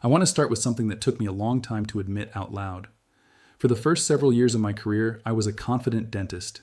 I want to start with something that took me a long time to admit out loud. For the first several years of my career, I was a confident dentist.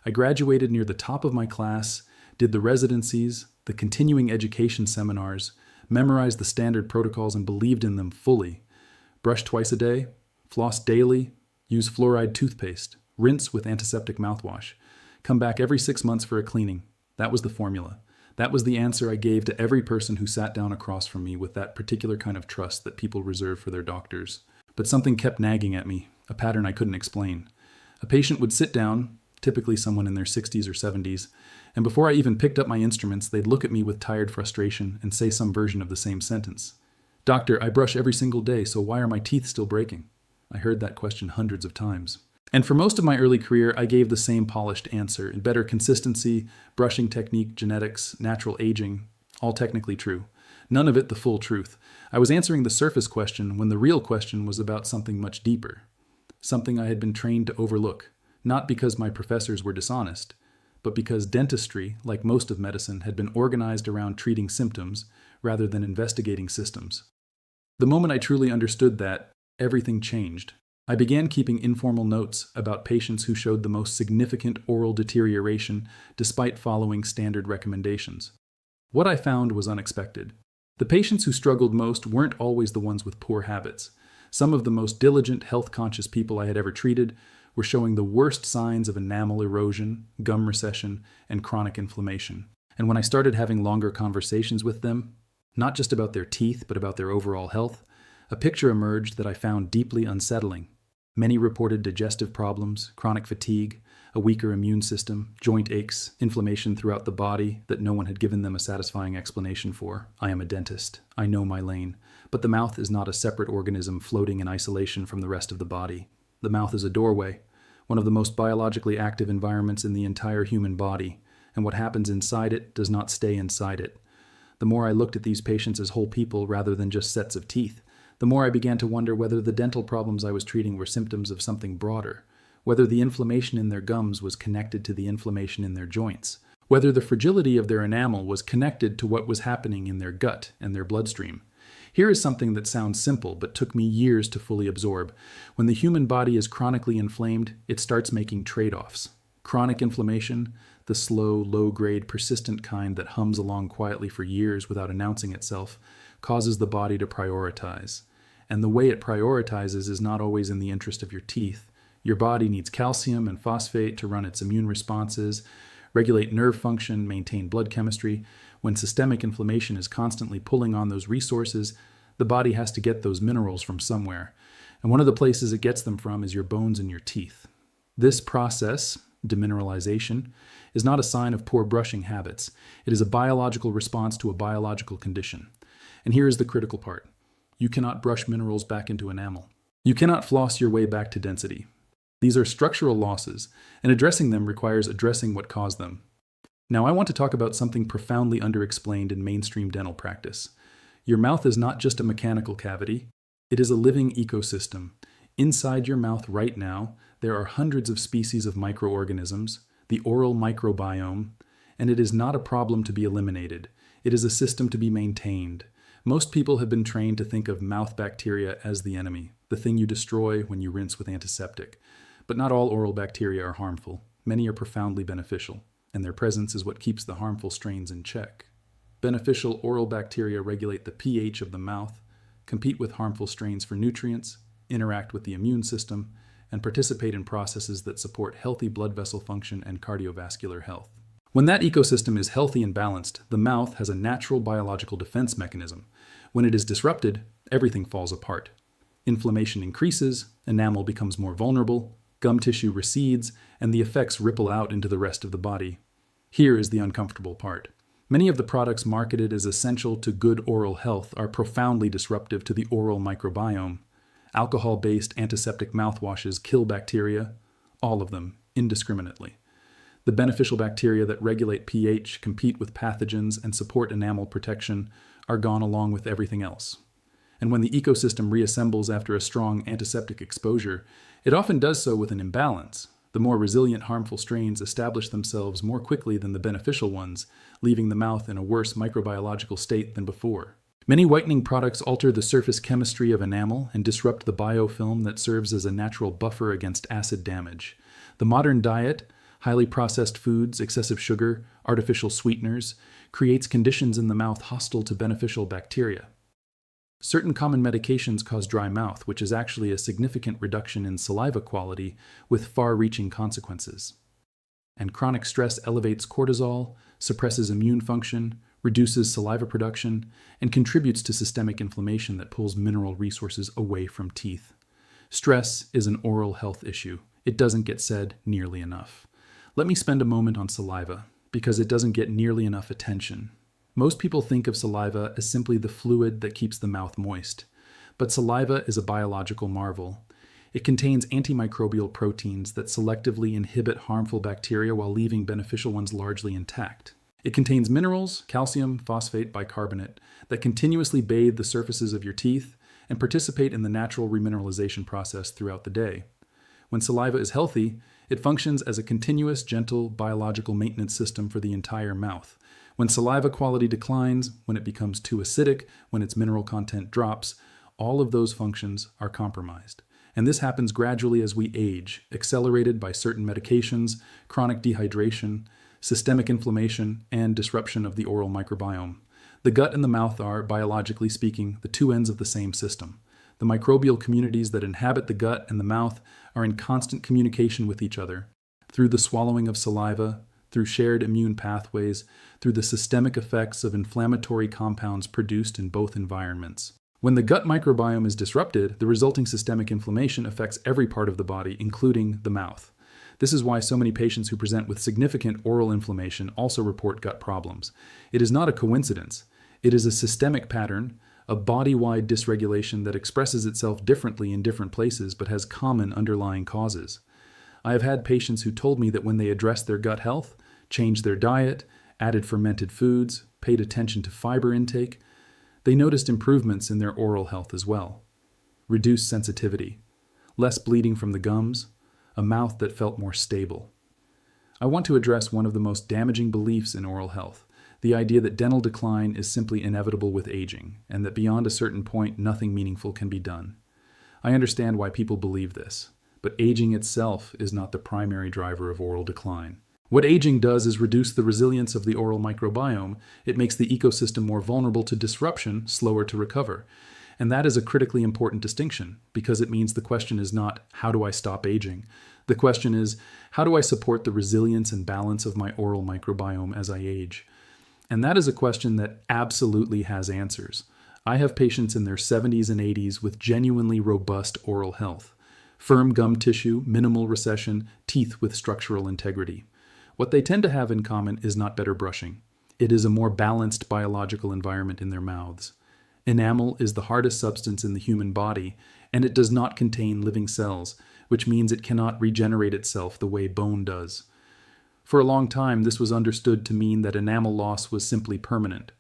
I graduated near the top of my class, did the residencies, the continuing education seminars, memorized the standard protocols and believed in them fully. Brush twice a day, floss daily, use fluoride toothpaste, rinse with antiseptic mouthwash, come back every 6 months for a cleaning. That was the formula. That was the answer I gave to every person who sat down across from me with that particular kind of trust that people reserve for their doctors. But something kept nagging at me, a pattern I couldn't explain. A patient would sit down, typically someone in their 60s or 70s, and before I even picked up my instruments, they'd look at me with tired frustration and say some version of the same sentence. "Doctor, I brush every single day, so why are my teeth still breaking?" I heard that question hundreds of times. And for most of my early career, I gave the same polished answer, in better consistency, brushing technique, genetics, natural aging, all technically true. None of it the full truth. I was answering the surface question when the real question was about something much deeper. Something I had been trained to overlook, not because my professors were dishonest, but because dentistry, like most of medicine, had been organized around treating symptoms rather than investigating systems. The moment I truly understood that, everything changed. I began keeping informal notes about patients who showed the most significant oral deterioration despite following standard recommendations. What I found was unexpected. The patients who struggled most weren't always the ones with poor habits. Some of the most diligent, health-conscious people I had ever treated were showing the worst signs of enamel erosion, gum recession, and chronic inflammation. And when I started having longer conversations with them, not just about their teeth, but about their overall health, a picture emerged that I found deeply unsettling. Many reported digestive problems, chronic fatigue, a weaker immune system, joint aches, inflammation throughout the body that no one had given them a satisfying explanation for. I am a dentist. I know my lane. But the mouth is not a separate organism floating in isolation from the rest of the body. The mouth is a doorway, one of the most biologically active environments in the entire human body, and what happens inside it does not stay inside it. The more I looked at these patients as whole people rather than just sets of teeth, the more I began to wonder whether the dental problems I was treating were symptoms of something broader, whether the inflammation in their gums was connected to the inflammation in their joints, whether the fragility of their enamel was connected to what was happening in their gut and their bloodstream. Here is something that sounds simple but took me years to fully absorb. When the human body is chronically inflamed, it starts making trade-offs. Chronic inflammation, the slow, low-grade, persistent kind that hums along quietly for years without announcing itself, causes the body to prioritize. And the way it prioritizes is not always in the interest of your teeth. Your body needs calcium and phosphate to run its immune responses, regulate nerve function, maintain blood chemistry. When systemic inflammation is constantly pulling on those resources, the body has to get those minerals from somewhere. And one of the places it gets them from is your bones and your teeth. This process, demineralization, is not a sign of poor brushing habits. It is a biological response to a biological condition. And here is the critical part. You cannot brush minerals back into enamel. You cannot floss your way back to density. These are structural losses, and addressing them requires addressing what caused them. Now I want to talk about something profoundly underexplained in mainstream dental practice. Your mouth is not just a mechanical cavity. It is a living ecosystem. Inside your mouth right now, there are hundreds of species of microorganisms, the oral microbiome, and it is not a problem to be eliminated. It is a system to be maintained. Most people have been trained to think of mouth bacteria as the enemy, the thing you destroy when you rinse with antiseptic. But not all oral bacteria are harmful. Many are profoundly beneficial, and their presence is what keeps the harmful strains in check. Beneficial oral bacteria regulate the pH of the mouth, compete with harmful strains for nutrients, interact with the immune system, and participate in processes that support healthy blood vessel function and cardiovascular health. When that ecosystem is healthy and balanced, the mouth has a natural biological defense mechanism. When it is disrupted, everything falls apart. Inflammation increases, enamel becomes more vulnerable, gum tissue recedes, and the effects ripple out into the rest of the body. Here is the uncomfortable part. Many of the products marketed as essential to good oral health are profoundly disruptive to the oral microbiome. Alcohol-based antiseptic mouthwashes kill bacteria, all of them, indiscriminately. The beneficial bacteria that regulate pH, compete with pathogens, and support enamel protection are gone along with everything else. And when the ecosystem reassembles after a strong antiseptic exposure, it often does so with an imbalance. The more resilient harmful strains establish themselves more quickly than the beneficial ones, leaving the mouth in a worse microbiological state than before. Many whitening products alter the surface chemistry of enamel and disrupt the biofilm that serves as a natural buffer against acid damage. The modern diet, highly processed foods, excessive sugar, artificial sweeteners, creates conditions in the mouth hostile to beneficial bacteria. Certain common medications cause dry mouth, which is actually a significant reduction in saliva quality with far-reaching consequences. And chronic stress elevates cortisol, suppresses immune function, reduces saliva production, and contributes to systemic inflammation that pulls mineral resources away from teeth. Stress is an oral health issue. It doesn't get said nearly enough. Let me spend a moment on saliva, because it doesn't get nearly enough attention. Most people think of saliva as simply the fluid that keeps the mouth moist. But saliva is a biological marvel. It contains antimicrobial proteins that selectively inhibit harmful bacteria while leaving beneficial ones largely intact. It contains minerals, calcium, phosphate, bicarbonate, that continuously bathe the surfaces of your teeth and participate in the natural remineralization process throughout the day. When saliva is healthy, it functions as a continuous, gentle, biological maintenance system for the entire mouth. When saliva quality declines, when it becomes too acidic, when its mineral content drops, all of those functions are compromised. And this happens gradually as we age, accelerated by certain medications, chronic dehydration, systemic inflammation, and disruption of the oral microbiome. The gut and the mouth are, biologically speaking, the two ends of the same system. The microbial communities that inhabit the gut and the mouth are in constant communication with each other through the swallowing of saliva, through shared immune pathways, through the systemic effects of inflammatory compounds produced in both environments. When the gut microbiome is disrupted, the resulting systemic inflammation affects every part of the body, including the mouth. This is why so many patients who present with significant oral inflammation also report gut problems. It is not a coincidence. It is a systemic pattern, a body-wide dysregulation that expresses itself differently in different places but has common underlying causes. I have had patients who told me that when they addressed their gut health, changed their diet, added fermented foods, paid attention to fiber intake, they noticed improvements in their oral health as well. Reduced sensitivity, less bleeding from the gums, a mouth that felt more stable. I want to address one of the most damaging beliefs in oral health, the idea that dental decline is simply inevitable with aging, and that beyond a certain point nothing meaningful can be done. I understand why people believe this, but aging itself is not the primary driver of oral decline. What aging does is reduce the resilience of the oral microbiome. It makes the ecosystem more vulnerable to disruption, slower to recover. And that is a critically important distinction, because it means the question is not, how do I stop aging? The question is, how do I support the resilience and balance of my oral microbiome as I age? And that is a question that absolutely has answers. I have patients in their 70s and 80s with genuinely robust oral health. Firm gum tissue, minimal recession, teeth with structural integrity. What they tend to have in common is not better brushing. It is a more balanced biological environment in their mouths. Enamel is the hardest substance in the human body, and it does not contain living cells, which means it cannot regenerate itself the way bone does. For a long time, this was understood to mean that enamel loss was simply permanent.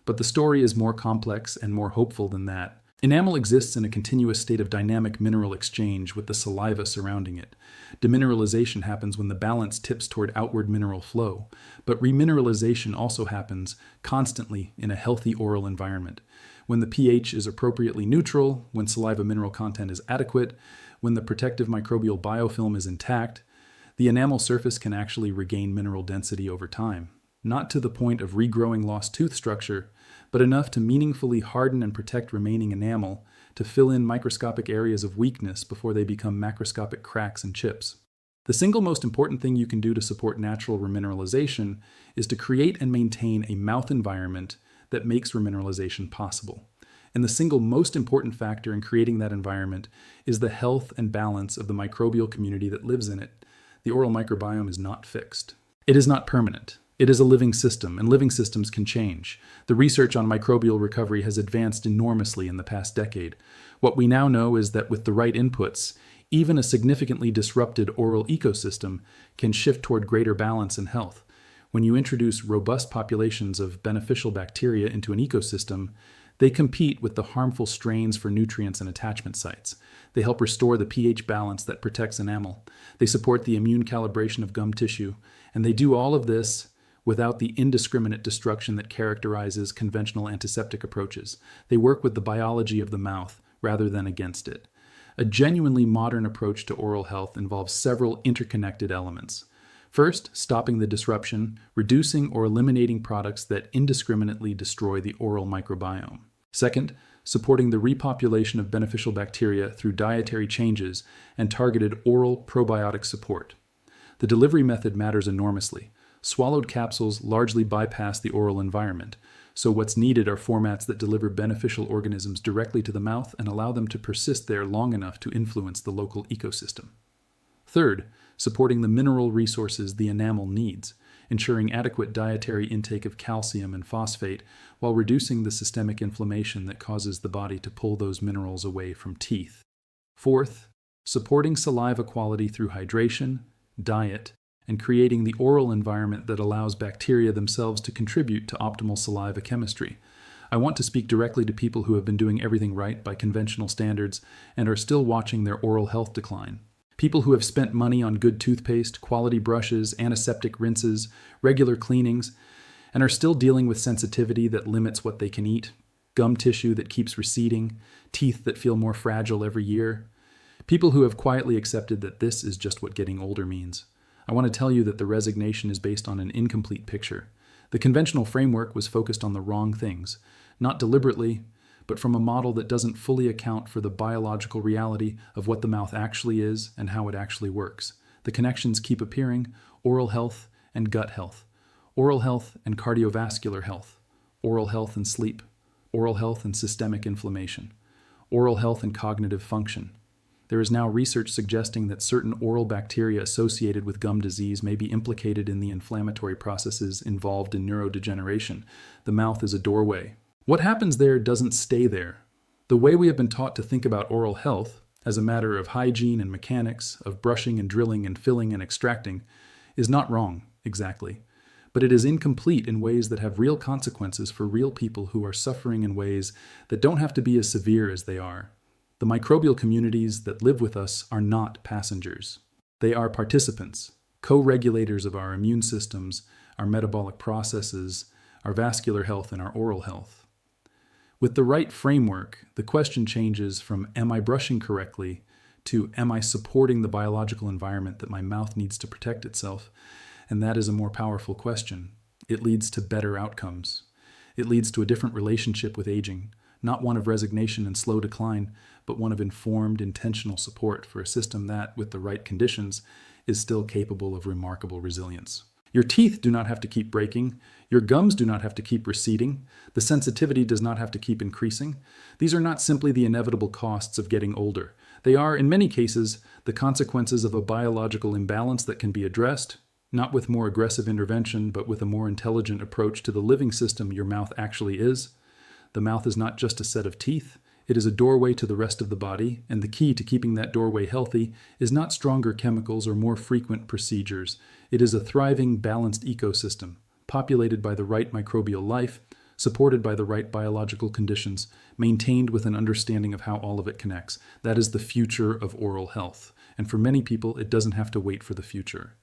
But the story is more complex and more hopeful than that. Enamel exists in a continuous state of dynamic mineral exchange with the saliva surrounding it. Demineralization happens when the balance tips toward outward mineral flow, but remineralization also happens constantly in a healthy oral environment. When the pH is appropriately neutral, when saliva mineral content is adequate, when the protective microbial biofilm is intact, the enamel surface can actually regain mineral density over time. Not to the point of regrowing lost tooth structure, but enough to meaningfully harden and protect remaining enamel to fill in microscopic areas of weakness before they become macroscopic cracks and chips. The single most important thing you can do to support natural remineralization is to create and maintain a mouth environment that makes remineralization possible. And the single most important factor in creating that environment is the health and balance of the microbial community that lives in it. The oral microbiome is not fixed. It is not permanent. It is a living system, and living systems can change. The research on microbial recovery has advanced enormously in the past decade. What we now know is that with the right inputs, even a significantly disrupted oral ecosystem can shift toward greater balance and health. When you introduce robust populations of beneficial bacteria into an ecosystem, they compete with the harmful strains for nutrients and attachment sites. They help restore the pH balance that protects enamel. They support the immune calibration of gum tissue, and they do all of this without the indiscriminate destruction that characterizes conventional antiseptic approaches. They work with the biology of the mouth rather than against it. A genuinely modern approach to oral health involves several interconnected elements. First, stopping the disruption, reducing or eliminating products that indiscriminately destroy the oral microbiome. Second, supporting the repopulation of beneficial bacteria through dietary changes and targeted oral probiotic support. The delivery method matters enormously. Swallowed capsules largely bypass the oral environment, so what's needed are formats that deliver beneficial organisms directly to the mouth and allow them to persist there long enough to influence the local ecosystem. Third, supporting the mineral resources the enamel needs, ensuring adequate dietary intake of calcium and phosphate while reducing the systemic inflammation that causes the body to pull those minerals away from teeth. Fourth, supporting saliva quality through hydration, diet, and creating the oral environment that allows bacteria themselves to contribute to optimal saliva chemistry. I want to speak directly to people who have been doing everything right by conventional standards and are still watching their oral health decline. People who have spent money on good toothpaste, quality brushes, antiseptic rinses, regular cleanings, and are still dealing with sensitivity that limits what they can eat, gum tissue that keeps receding, teeth that feel more fragile every year. People who have quietly accepted that this is just what getting older means. I want to tell you that the resignation is based on an incomplete picture. The conventional framework was focused on the wrong things, not deliberately, but from a model that doesn't fully account for the biological reality of what the mouth actually is and how it actually works. The connections keep appearing: oral health and gut health, oral health and cardiovascular health, oral health and sleep, oral health and systemic inflammation, oral health and cognitive function. There is now research suggesting that certain oral bacteria associated with gum disease may be implicated in the inflammatory processes involved in neurodegeneration. The mouth is a doorway. What happens there doesn't stay there. The way we have been taught to think about oral health, as a matter of hygiene and mechanics, of brushing and drilling and filling and extracting, is not wrong, exactly. But it is incomplete in ways that have real consequences for real people who are suffering in ways that don't have to be as severe as they are. The microbial communities that live with us are not passengers. They are participants, co-regulators of our immune systems, our metabolic processes, our vascular health, and our oral health. With the right framework, the question changes from am I brushing correctly to am I supporting the biological environment that my mouth needs to protect itself? And that is a more powerful question. It leads to better outcomes. It leads to a different relationship with aging, not one of resignation and slow decline, but one of informed, intentional support for a system that, with the right conditions, is still capable of remarkable resilience. Your teeth do not have to keep breaking. Your gums do not have to keep receding. The sensitivity does not have to keep increasing. These are not simply the inevitable costs of getting older. They are, in many cases, the consequences of a biological imbalance that can be addressed, not with more aggressive intervention, but with a more intelligent approach to the living system your mouth actually is. The mouth is not just a set of teeth. It is a doorway to the rest of the body, and the key to keeping that doorway healthy is not stronger chemicals or more frequent procedures. It is a thriving, balanced ecosystem, populated by the right microbial life, supported by the right biological conditions, maintained with an understanding of how all of it connects. That is the future of oral health. And for many people, it doesn't have to wait for the future.